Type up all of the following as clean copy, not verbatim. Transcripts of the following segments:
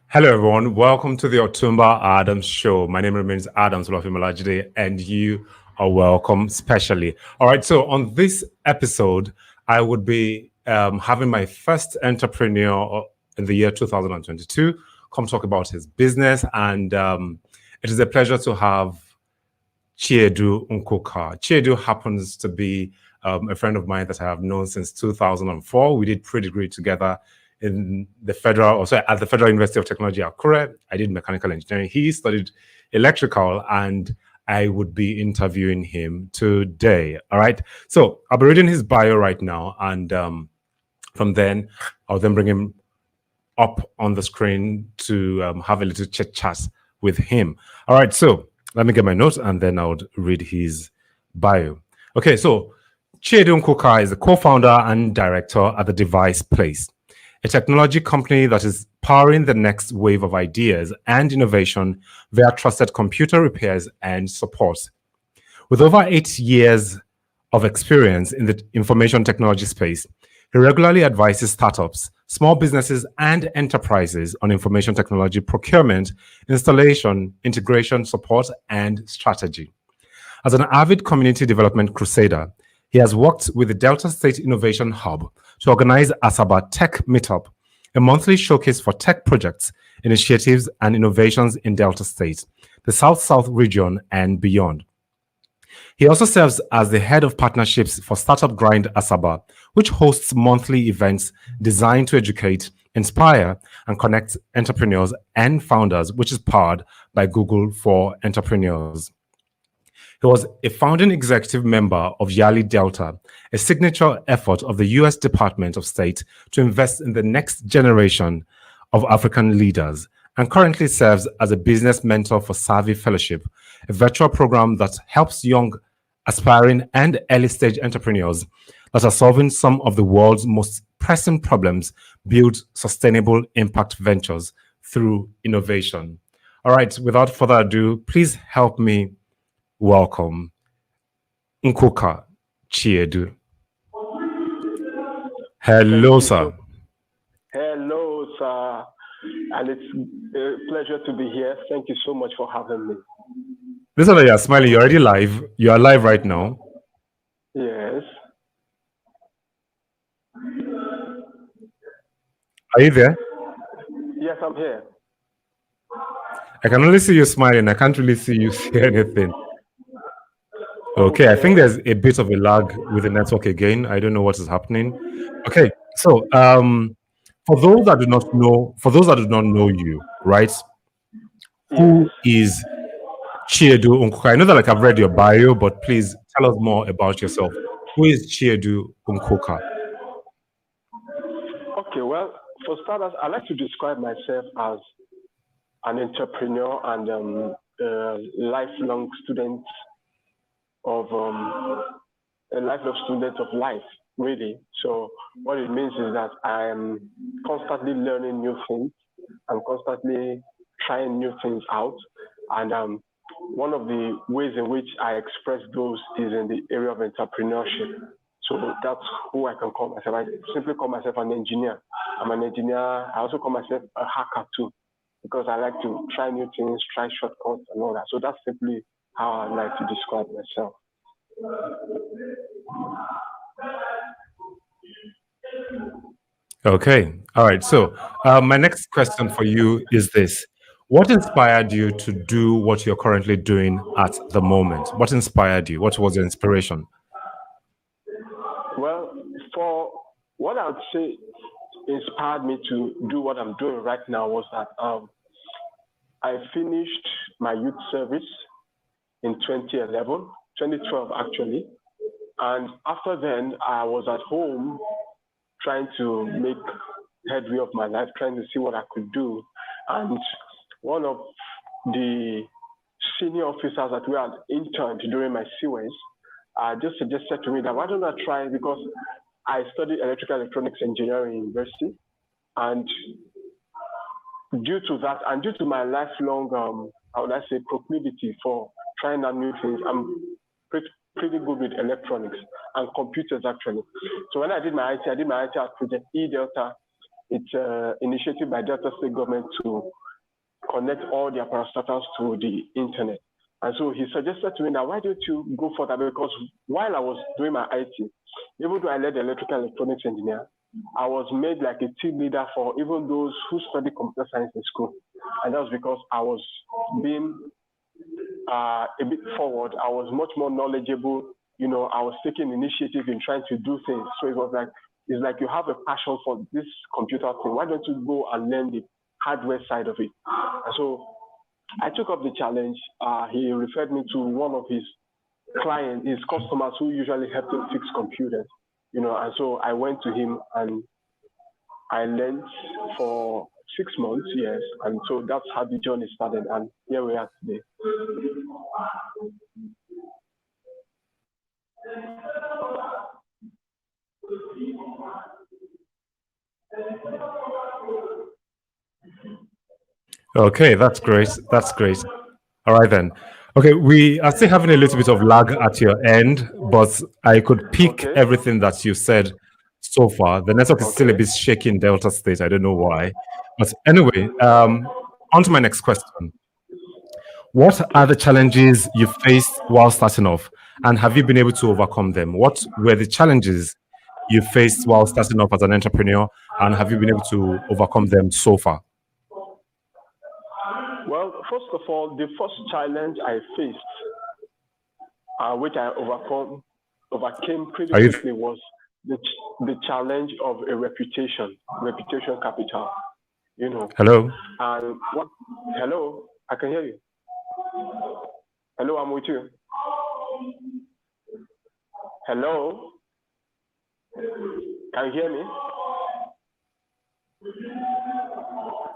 Hello, everyone. Welcome to the Otumba Adams Show. My name remains Adams Olafimolajide, and you are welcome specially. All right, so on this episode, I would be having my first entrepreneur in the year 2022 come talk about his business, and it is a pleasure to have Chiedu Nkwuka. Chiedu happens to be a friend of mine that I have known since 2004. We did pre-degree together in the at the Federal University of Technology, Akure. I did mechanical engineering. He studied electrical, and I would be interviewing him today. All right. So I'll be reading his bio right now, and from then I'll then bring him up on the screen to have a little chit chat with him. All right. So let me get my notes, and then I'll read his bio. Okay. So Chiedu Nkwuka is the co-founder and director at the Device Place, a technology company that is powering the next wave of ideas and innovation via trusted computer repairs and support. With over 8 years of experience in the information technology space, he regularly advises startups, small businesses, and enterprises on information technology procurement, installation, integration, support, and strategy. As an avid community development crusader, he has worked with the Delta State Innovation Hub to organize Asaba Tech Meetup, a monthly showcase for tech projects, initiatives, and innovations in Delta State, the South-South region, and beyond. He also serves as the head of partnerships for Startup Grind Asaba, which hosts monthly events designed to educate, inspire, and connect entrepreneurs and founders, which is powered by Google for Entrepreneurs. He was a founding executive member of Yali Delta, a signature effort of the US Department of State to invest in the next generation of African leaders, and currently serves as a business mentor for Savvy Fellowship, a virtual program that helps young, aspiring, and early stage entrepreneurs that are solving some of the world's most pressing problems build sustainable impact ventures through innovation. All right, without further ado, please help me welcome Nkwuka Chiedu. Hello, sir. Hello, sir. And it's a pleasure to be here. Thank you so much for having me. Listen, you're smiling. You're already live. You are live right now. Yes. Are you there? Yes, I'm here. I can only see you smiling. I can't really see you say anything. Okay, I think there's a bit of a lag with the network again. I don't know what is happening. Okay, so for those that do not know you, right? Who is Chiedu Nkwuka? I know that I've read your bio, but please tell us more about yourself. Who is Chiedu Nkwuka? Okay, well, for starters, I like to describe myself as an entrepreneur and a lifelong student of life, really. So what it means is that I am constantly learning new things. I'm constantly trying new things out, and one of the ways in which I express those is in the area of entrepreneurship. So that's who I can call myself. I simply call myself an engineer. I'm an engineer. I also call myself a hacker too, because I like to try new things, try shortcuts and all that. So that's simply how I like to describe myself. Okay, all right. So my next question for you is this: what inspired you to do what you're currently doing at the moment? What inspired you? What was your inspiration? Well, for what I would say inspired me to do what I'm doing right now was that I finished my youth service in 2011, 2012 actually. And after then, I was at home trying to make headway of my life, trying to see what I could do. And one of the senior officers that we had interned during my COS just suggested to me that why don't I try, because I studied electrical electronics engineering in university, and due to that and due to my lifelong how would I say proclivity for trying out new things, I'm pretty good with electronics and computers actually. So when I did my IT at Project E Delta It's an initiative by Delta State government to connect all their parastatals to the internet. And so he suggested to me that why don't you go for that? Because while I was doing my IT, even though I led electrical electronics engineer, I was made like a team leader for even those who study computer science in school. And that was because I was being a bit forward. I was much more knowledgeable. You know, I was taking initiative in trying to do things. So it was like, it's like you have a passion for this computer thing. Why don't you go and learn the hardware side of it? And so I took up the challenge. He referred me to one of his clients, his customers who usually help him fix computers. You know, and so I went to him and I learned for 6 months, yes. And so that's how the journey started. And here we are today. Okay, that's great. That's great. All right then. Okay, we are still having a little bit of lag at your end, but I could pick Okay. everything that you said so far. The network is still a Okay. bit shaky in Delta State. I don't know why. But anyway, on to my next question. What are the challenges you faced while starting off, and have you been able to overcome them? What were the challenges you faced while starting off as an entrepreneur, and have you been able to overcome them so far? Well, first of all, the first challenge I faced, which I overcame pretty Are you quickly, was the challenge of a reputation capital. You know, hello? and what? Hello, I can hear you. Hello, I'm with you. Hello, can you hear me?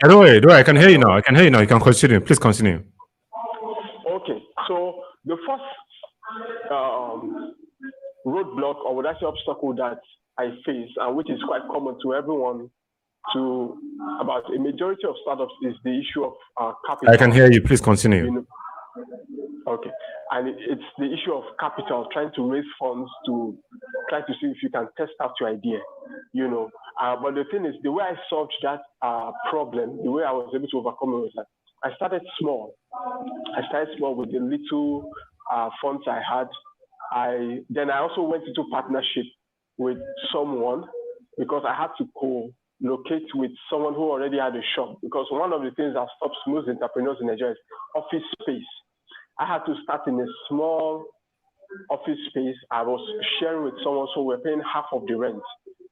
Don't worry, I can hear you now. Hello. I can hear you now. You can continue. Please continue. Okay, so the first roadblock, or would I say obstacle, that I face, and which is quite common to everyone, to about a majority of startups, is the issue of capital. I can hear you. Please continue. You know, okay, and it's the issue of capital, trying to raise funds to try to see if you can test out your idea. You know, but the thing is, the way I solved that problem, the way I was able to overcome it was that I started small. I started small with the little funds I had. I also went into partnership with someone because I had to co-locate with someone who already had a shop. Because one of the things that stops most entrepreneurs in Nigeria is office space. I had to start in a small office space. I was sharing with someone, so we're paying half of the rent.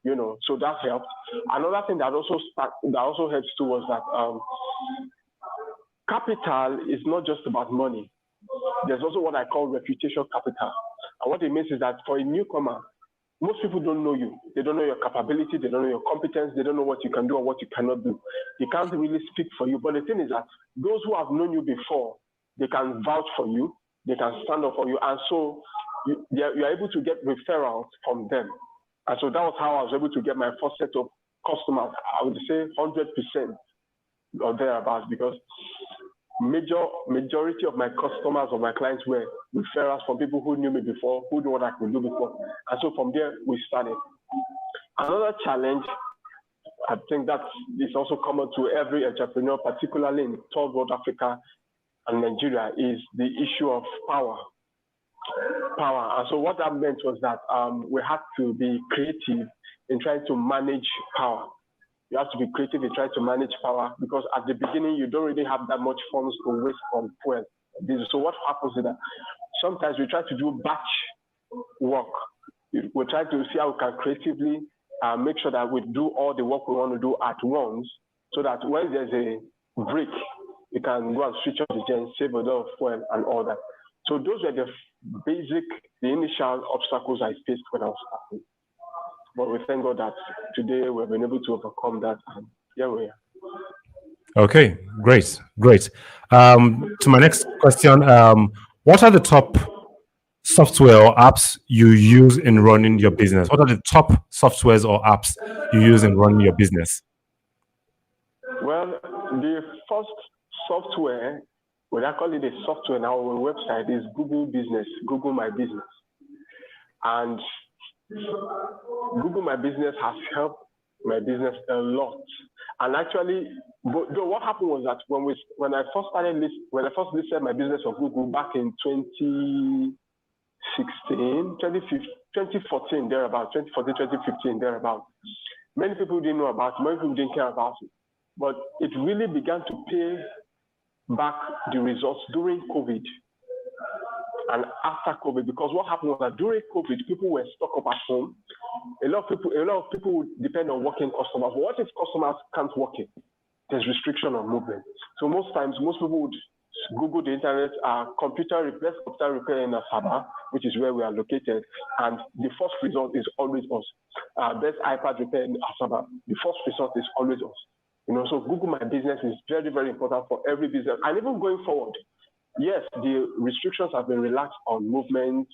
You know, so that helped. Another thing that also helps too was that capital is not just about money. There's also what I call reputation capital. And what it means is that for a newcomer, most people don't know you. They don't know your capability. They don't know your competence. They don't know what you can do or what you cannot do. They can't really speak for you. But the thing is that those who have known you before, they can vouch for you. They can stand up for you. And so you're able to get referrals from them. And so that was how I was able to get my first set of customers. I would say 100% or thereabouts, because majority of my customers or my clients were referrals from people who knew me before, who knew what I could do before. And so from there, we started. Another challenge, I think that is also common to every entrepreneur, particularly in third world Africa and Nigeria, is the issue of power. And so what that meant was that we had to be creative in trying to manage power. You have to be creative in trying to manage power, because at the beginning, you don't really have that much funds to waste on fuel. So what happens is that sometimes we try to do batch work. We try to see how we can creatively make sure that we do all the work we want to do at once, so that when there's a break, you can go and switch off the gen, save a lot of fuel and all that. So those were the initial obstacles I faced when I was starting. But we thank God that today we've been able to overcome that, and here we are. Okay, great. To my next question, what are the top software or apps you use in running your business? What are the top softwares or apps you use in running your business? Well, the first software, what I call it a software now on our website, is Google Business, Google My Business. And Google My Business has helped my business a lot. And actually, though what happened was that when I first listed my business on Google back in 2016, 2014, thereabout, 2014, 2015, thereabout, many people didn't know about it, many people didn't care about it. But it really began to pay back the results during COVID and after COVID, because what happened was that during COVID, people were stuck up at home. A lot of people would depend on working customers. But what if customers can't work in? There's restriction on movement. So most times, most people would Google the internet, computer repair in Asaba, which is where we are located, and the first result is always us. Best iPad repair in Asaba, the first result is always us. So Google My Business is very, very important for every business, and even going forward. Yes, the restrictions have been relaxed on movement,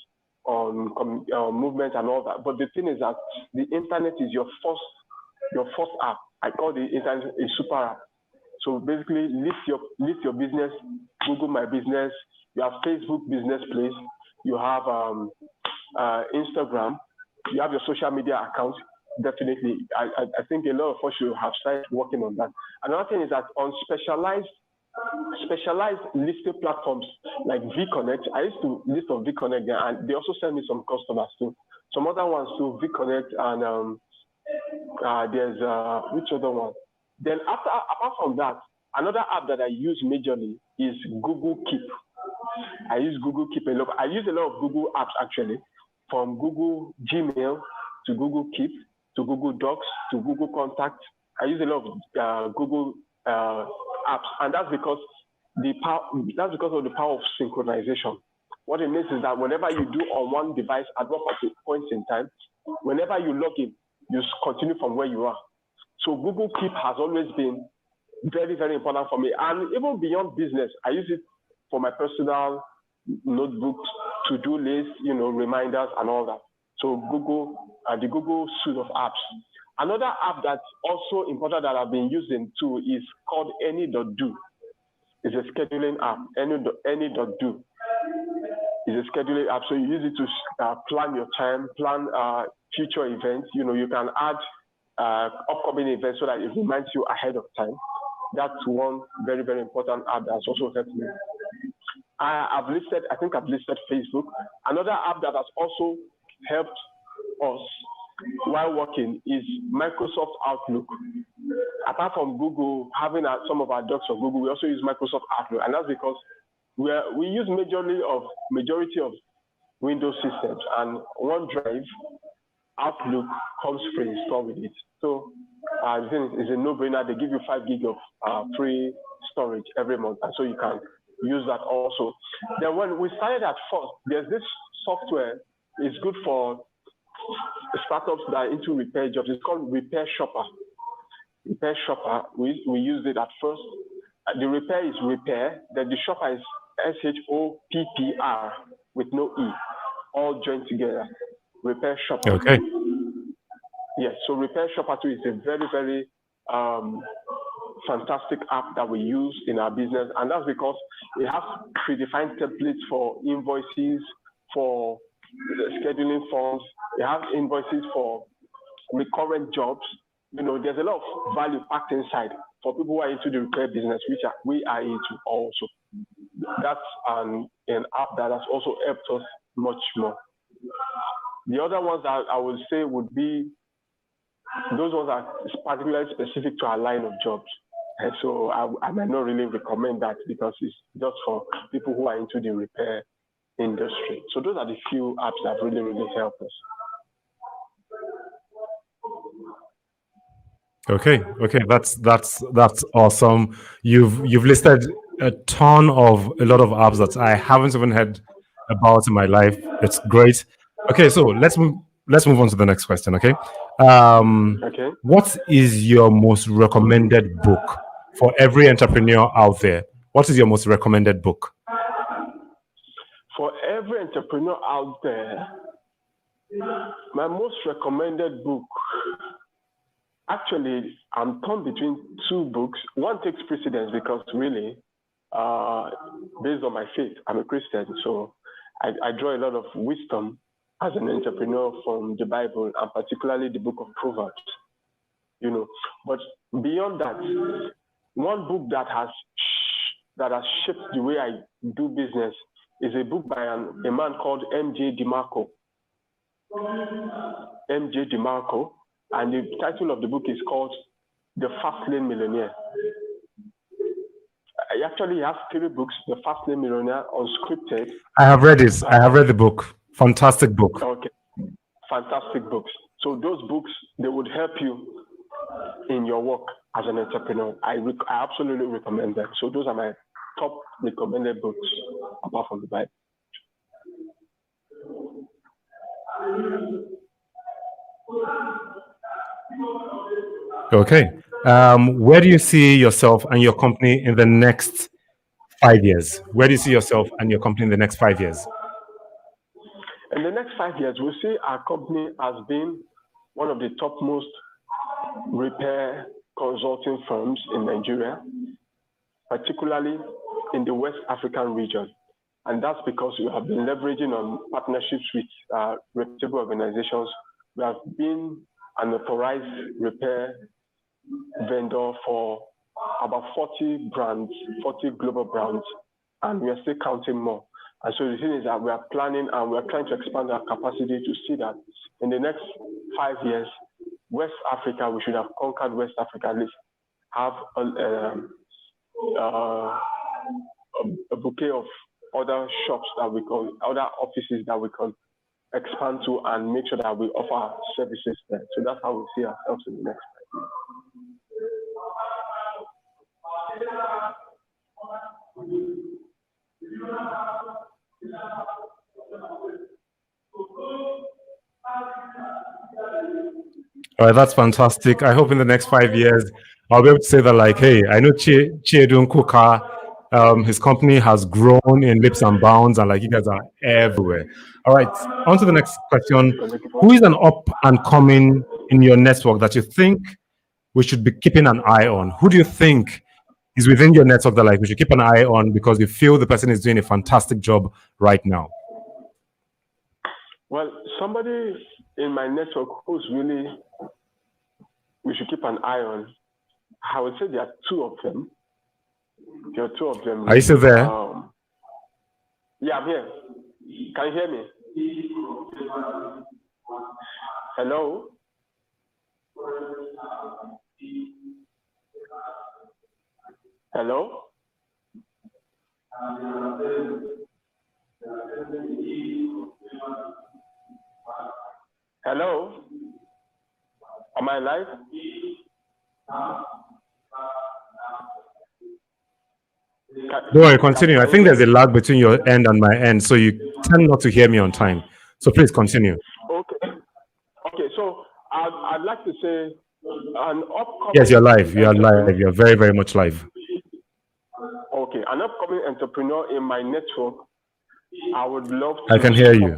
movement and all that. But the thing is that the internet is your first app. I call the internet a super app. So basically, list your business, Google My Business. You have Facebook Business Place. You have Instagram. You have your social media account. Definitely, I think a lot of us should have started working on that. Another thing is that on specialized listing platforms like VConnect. I used to list on VConnect there, and they also send me some customers too. Some other ones too, VConnect, and there's which other one? Then apart from that, another app that I use majorly is Google Keep. I use Google Keep a lot. I use a lot of Google apps actually, from Google Gmail to Google Keep to Google Docs to Google Contacts. I use a lot of Google apps, and that's because of the power of synchronization. What it means is that whenever you do on one device at one point in time, whenever you log in, you continue from where you are. So Google Keep has always been very, very important for me, and even beyond business, I use it for my personal notebooks, to-do lists, reminders and all that. So the Google suite of apps. Another app that's also important that I've been using too is called Any.do. It's a scheduling app. Any.do is a scheduling app. So you use it to plan your time, plan future events. You can add upcoming events so that it reminds you ahead of time. That's one very, very important app that's also helped me. I've listed Facebook. Another app that has also helped us while working is Microsoft Outlook. Apart from Google having some of our docs of Google, we also use Microsoft Outlook, and that's because we use majority of Windows systems, and OneDrive, Outlook comes pre-installed with it. So the thing is a no-brainer. They give you 5 gig of free storage every month, and so you can use that also. Then when we started at first, there's this software. It's good for startups that are into repair jobs. It's called Repair Shopper. Repair Shopper. We used it at first. The repair is repair. Then the shopper is SHOPPR with no E, all joined together. Repair Shopper. Okay. Yes. So Repair Shopper too is a very, very fantastic app that we use in our business, and that's because it has predefined templates for invoices, for scheduling forms. They have invoices for recurrent jobs. There's a lot of value packed inside for people who are into the repair business, which we are into also. That's an app that has also helped us much more. The other ones that I would say would be, those ones are particularly specific to our line of jobs. And so I might not really recommend that because it's just for people who are into the repair industry. So those are the few apps that really, really helped us. Okay, that's awesome. You've listed a lot of apps that I haven't even heard about in my life. It's great. Okay, so let's move on to the next question. Okay. Okay. What is your most recommended book for every entrepreneur out there? What is your most recommended book? For every entrepreneur out there, my most recommended book, actually, I'm torn between 2 books. One takes precedence because really, based on my faith, I'm a Christian, so I draw a lot of wisdom as an entrepreneur from the Bible, and particularly the book of Proverbs. But beyond that, one book that has shaped the way I do business is a book by a man called M.J. DeMarco. M.J. DeMarco, and the title of the book is called The Fast Lane Millionaire. I actually have 3 books: The Fast Lane Millionaire, Unscripted. I have read it. I have read the book. Fantastic book. Okay, fantastic books. So those books, they would help you in your work as an entrepreneur. I absolutely recommend them. So those are my top recommended books, apart from the Bible. Okay. Where do you see yourself and your company in the next 5 years? Where do you see yourself and your company in the next 5 years? In the next 5 years, we'll see our company as being one of the topmost repair consulting firms in Nigeria, particularly in the West African region. And that's because we have been leveraging on partnerships with reputable organizations. We have been an authorized repair vendor for about 40 brands, 40 global brands, and we are still counting more. And so the thing is that we are planning and we are trying to expand our capacity to see that in the next 5 years, West Africa, we should have conquered West Africa, at least have a bouquet of other shops that we can, other offices that we can expand to and make sure that we offer our services there. So that's how we see ourselves in the next 5 years. All right, that's fantastic. I hope in the next 5 years, I'll be able to say that, like, hey, I know Chiedu Nkwuka, his company has grown in leaps and bounds, and like you guys are everywhere. All right, on to the next question. Who is an up and coming in your network that you think we should be keeping an eye on? Who do you think is within your network that like we should keep an eye on because you feel the person is doing a fantastic job right now? Well, somebody in my network who's really we should keep an eye on, I would say there are 2 of them. There are 2 of them. Are you still there? Yeah, I'm here. Can you hear me? Hello? Hello? Hello? Am I live? Don't worry, continue. I think there's a lag between your end and my end, so you tend not to hear me on time. So please continue. Okay. So I'd like to say an upcoming... Yes, you're live. You are live. You're very, very much live. Okay. An upcoming entrepreneur in my network, I would love to... I can hear you.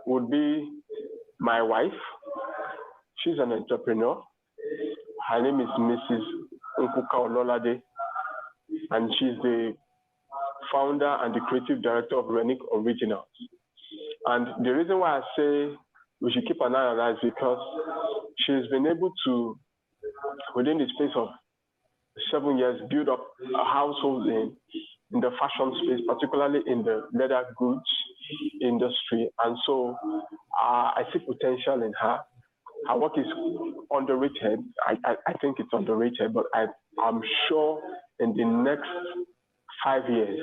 Would be my wife. She's an entrepreneur. Her name is Mrs. Nkwuka, and she's the founder and the creative director of Renick Originals. And the reason why I say we should keep an eye on her is because she's been able to, within the space of 7 years, build up a household in the fashion space, particularly in the leather goods industry. And so I see potential in her. Her work is underrated. I think it's underrated, but I'm sure in the next 5 years,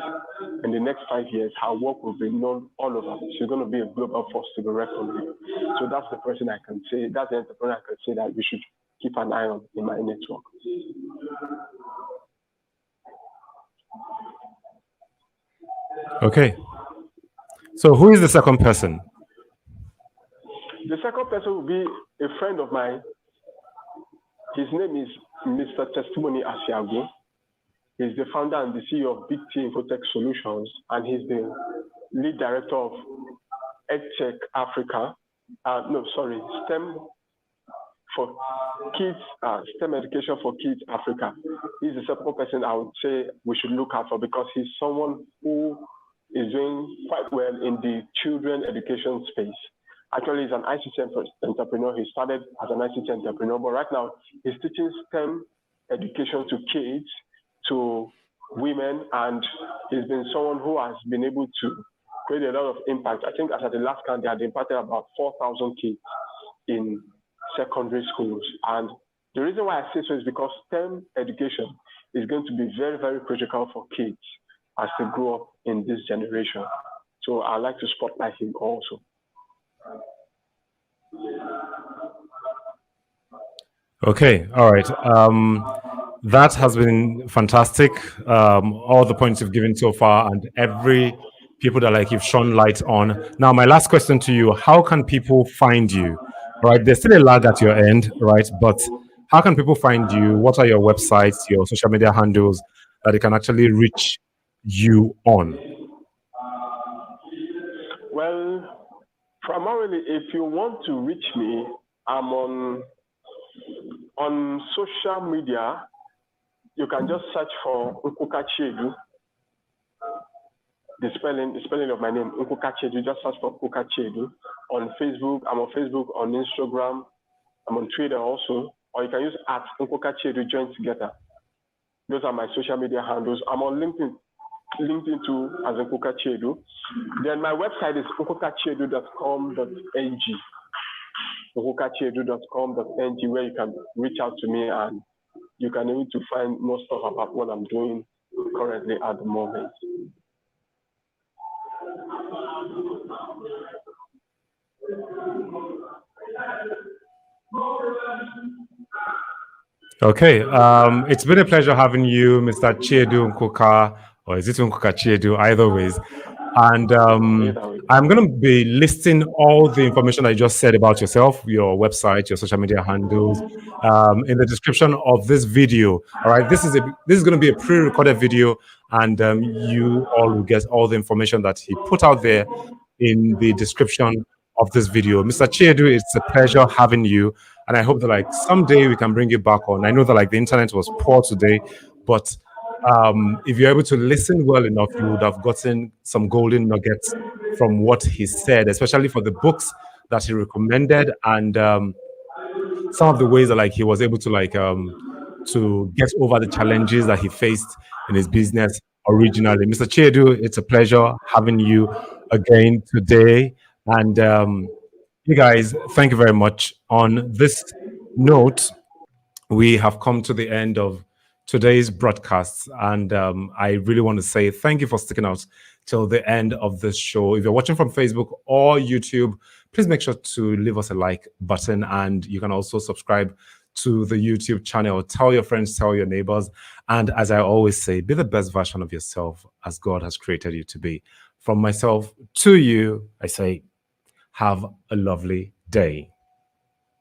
her work will be known all over. She's going to be a global force to be reckoned with. So that's the person I can say, that's the entrepreneur I can say that we should keep an eye on in my network. Okay. So who is the second person? The second person will be a friend of mine. His name is Mr. Testimony Asiago. He's the founder and the CEO of Big T Infotech Solutions, and he's the lead director of EdTech Africa. STEM for Kids, STEM Education for Kids Africa. He's the second person I would say we should look out for because he's someone who is doing quite well in the children education space. Actually, he's an ICT entrepreneur. He started as an ICT entrepreneur, but right now he's teaching STEM education to kids, to women, and he's been someone who has been able to create a lot of impact. I think as at the last count, they had impacted about 4,000 kids in secondary schools. And the reason why I say so is because STEM education is going to be very, very critical for kids as they grow up in this generation. So I'd like to spotlight him also. Okay, all right. That has been fantastic. All the points you've given so far, and every people that like you've shone light on. Now, my last question to you: how can people find you? Right, there's still a lag at your end, right? But how can people find you? What are your websites, your social media handles that they can actually reach you on? Well, primarily, if you want to reach me, I'm on social media. You can just search for Nkwuka Chiedu. The spelling of my name, Nkwuka Chiedu. Just search for Nkwuka Chiedu on Facebook. I'm on Facebook, on Instagram. I'm on Twitter also. Or you can use @Nkwuka Chiedu join together. Those are my social media handles. I'm on LinkedIn too as Nkwuka Chiedu. Then my website is nkwukachiedu.com.ng. nkwukachiedu.com.ng, where you can reach out to me and you can able to find more stuff about what I'm doing currently at the moment. Okay, it's been a pleasure having you, Mr. Chiedu Nkwuka, or is it Nkwuka Chiedu? Either ways. And I'm going to be listing all the information I just said about yourself, your website, your social media handles, in the description of this video. All right, this is going to be a pre-recorded video, and you all will get all the information that he put out there in the description of this video. Mr. Chiedu, it's a pleasure having you, and I hope that like someday we can bring you back on. I know that like the internet was poor today, but if you're able to listen well enough, you would have gotten some golden nuggets from what he said, especially for the books that he recommended, and some of the ways that like he was able to like to get over the challenges that he faced in his business originally. Mr. Chiedu, it's a pleasure having you again today. And you guys, thank you very much. On this note, we have come to the end of today's broadcast, and I really want to say thank you for sticking out till the end of this show. If you're watching from Facebook or YouTube, please make sure to leave us a like button, and you can also subscribe to the YouTube channel. Tell your friends, tell your neighbors, and as I always say, be the best version of yourself as God has created you to be. From myself to you, I say, have a lovely day.